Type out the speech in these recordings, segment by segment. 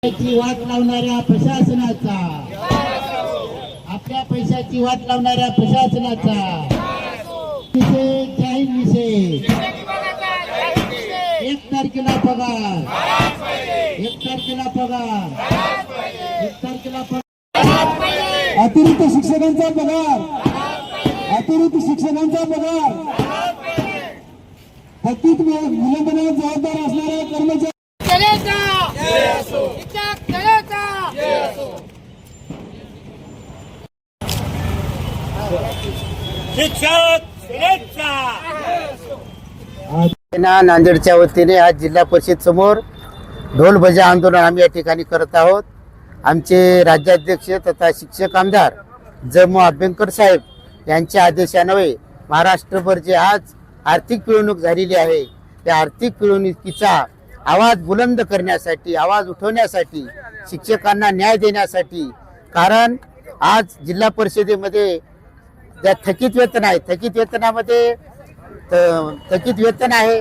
पैशाची वाट लावणाऱ्या प्रशासनाचा, आपल्या पैशाची वाट लावणाऱ्या प्रशासनाचा जाहीर निषेध. 1 तारखेला पगार, 1 तारखेला पगार, 1 तारखेला पगार. अतिरिक्त शिक्षकांचा पगार, अतिरिक्त शिक्षकांचा पगार, थकीत विलंबनाला जबाबदार असणाऱ्या कर्मचारी नांदेडच्या वतीने आज जिल्हा परिषद समोर ढोल बजा आंदोलन आम्ही या ठिकाणी करत आहोत. आमचे राज्याध्यक्ष तथा शिक्षक आमदार जम अभ्यंकर साहेब यांच्या आदेशान्वये महाराष्ट्रभर जे आज आर्थिक पिळवणूक झालेली आहे त्या आर्थिक पिळवणुकीचा आवाज बुलंद करण्यासाठी, आवाज उठवण्यासाठी, शिक्षकांना न्याय देण्यासाठी, कारण आज जिल्हा परिषदेमध्ये ज्या थकीत वेतन आहे, थकीत वेतनामध्ये थकीत वेतन आहे,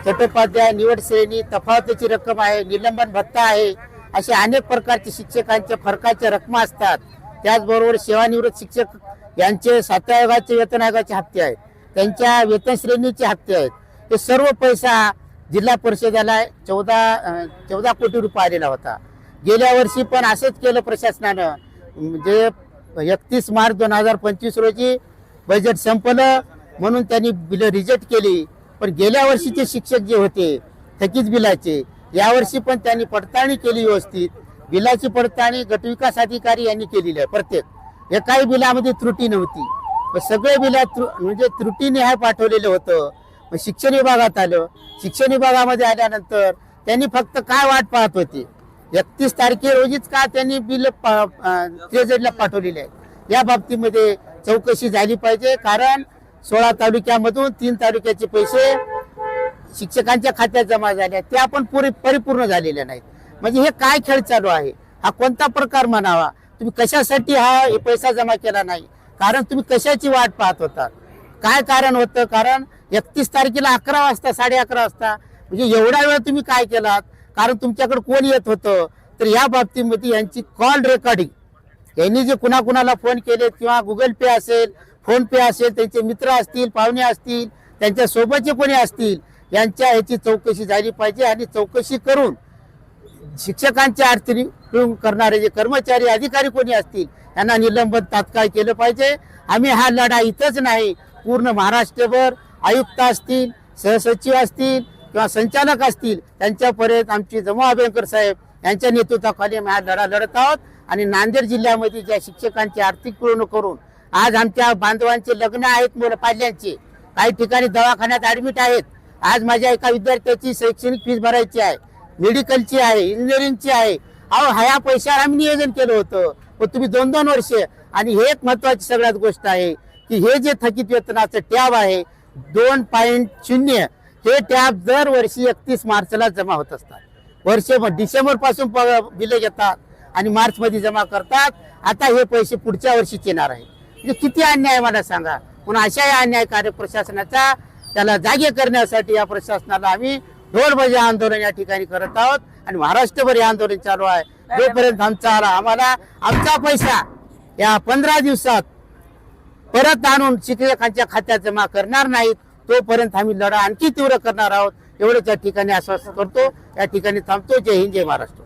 चट्टोपाध्याय, निवड श्रेणी, तफावतीची रक्कम आहे, निलंबन भत्ता आहे, असे अनेक प्रकारचे शिक्षकांच्या फरकाच्या रकमा असतात. त्याचबरोबर सेवानिवृत्त शिक्षक यांचे 7व्या आयोगाचे वेतन आयोगाचे हप्ते आहेत, त्यांच्या वेतन श्रेणीचे हप्ते आहेत. हे सर्व पैसा जिल्हा परिषदेला 14 कोटी रुपये आलेला होता. गेल्या वर्षी पण असंच केलं प्रशासनानं. म्हणजे 31 मार्च 2025 रोजी बजेट संपलं म्हणून त्यांनी बिलं रिजेक्ट केली. पण गेल्या वर्षीचे शिक्षक जे होते थकीत बिलाचे, यावर्षी पण त्यांनी पडताळणी केली व्यवस्थित. बिलाची पडताळणी गटविकास अधिकारी यांनी केलेली आहे. प्रत्येक एकाही बिलामध्ये त्रुटी नव्हती. सगळे बिलात म्हणजे त्रुटीने पाठवलेलं होतं. शिक्षण विभागात आलं. शिक्षण विभागामध्ये आल्यानंतर त्यांनी फक्त काय वाट पाहत होते, 31 तारखे रोजीच का त्यांनी बिल ट्रेझरीला पाठवलेले आहे. या बाबतीमध्ये चौकशी झाली पाहिजे, कारण 16 तालुक्यामधून 3 तालुक्याचे पैसे शिक्षकांच्या खात्यात जमा झाले, ते आपण परिपूर्ण झालेले नाहीत. म्हणजे हे काय खेळ चालू आहे, हा कोणता प्रकार म्हणावा? तुम्ही कशासाठी हा पैसा जमा केला नाही? कारण तुम्ही कशाची वाट पाहत होता? काय कारण होतं? कारण 31 तारखेला 11 वाजता, 11:30 वाजता, म्हणजे एवढा वेळ तुम्ही काय केलात? कारण तुमच्याकडे कोण येत होतं? तर या बाबतीमध्ये यांची कॉल रेकॉर्डिंग, यांनी जे कुणाकुणाला फोन केले किंवा गुगल पे असेल, फोन पे असेल, त्यांचे मित्र असतील, पाहुणे असतील, त्यांच्या सोबतचे कोणी असतील, यांच्या याची चौकशी झाली पाहिजे. आणि चौकशी करून शिक्षकांच्या आर्थिक पिळवणूक करणारे जे कर्मचारी, अधिकारी कोणी असतील, यांना निलंबन तात्काळ केलं पाहिजे. आम्ही हा लढा इथंच नाही, पूर्ण महाराष्ट्रभर आयुक्त असतील, सहसचिव असतील किंवा संचालक असतील, त्यांच्यापर्यंत आमची जमा अभ्यंकर साहेब यांच्या नेतृत्वाखाली आम्ही हा लढा लढत आहोत. आणि नांदेड जिल्ह्यामध्ये ज्या शिक्षकांची आर्थिक पिळवणूक करून आज आमच्या बांधवांचे लग्न आहेत, मुलं पाल्यांचे, काही ठिकाणी दवाखान्यात ऍडमिट आहेत. आज माझ्या एका विद्यार्थ्याची शैक्षणिक फीस भरायची आहे, मेडिकलची आहे, इंजिनिअरिंगची आहे. अहो, ह्या पैशावर आम्ही नियोजन केलं होतं, पण तुम्ही 2-2 वर्षे. आणि हे एक महत्वाची सगळ्यात गोष्ट आहे की हे जे थकीत वेतनाचं टॅब आहे 2.0, हे टॅब दरवर्षी 31 मार्चला जमा होत असतात. वर्षभर डिसेंबर पासून बिल घेतात आणि मार्च मध्ये जमा करतात. आता हे पैसे पुढच्या वर्षीच येणार आहे. म्हणजे किती अन्याय मला सांगा. पण अशा या अन्यायकारक प्रशासनाचा त्याला जागे करण्यासाठी या प्रशासनाला आम्ही ढोल बजा आंदोलन या ठिकाणी करत आहोत. आणि महाराष्ट्रभर हे आंदोलन चालू आहे. जोपर्यंत आम्हाला आमचा पैसा या 15 दिवसात परत आणून शिक्षकांच्या खात्यात जमा करणार नाहीत, तोपर्यंत आम्ही लढा आणखी तीव्र करणार आहोत. एवढंच या ठिकाणी आश्वासन करतो. या ठिकाणी थांबतो. जय हिंद, जय महाराष्ट्र.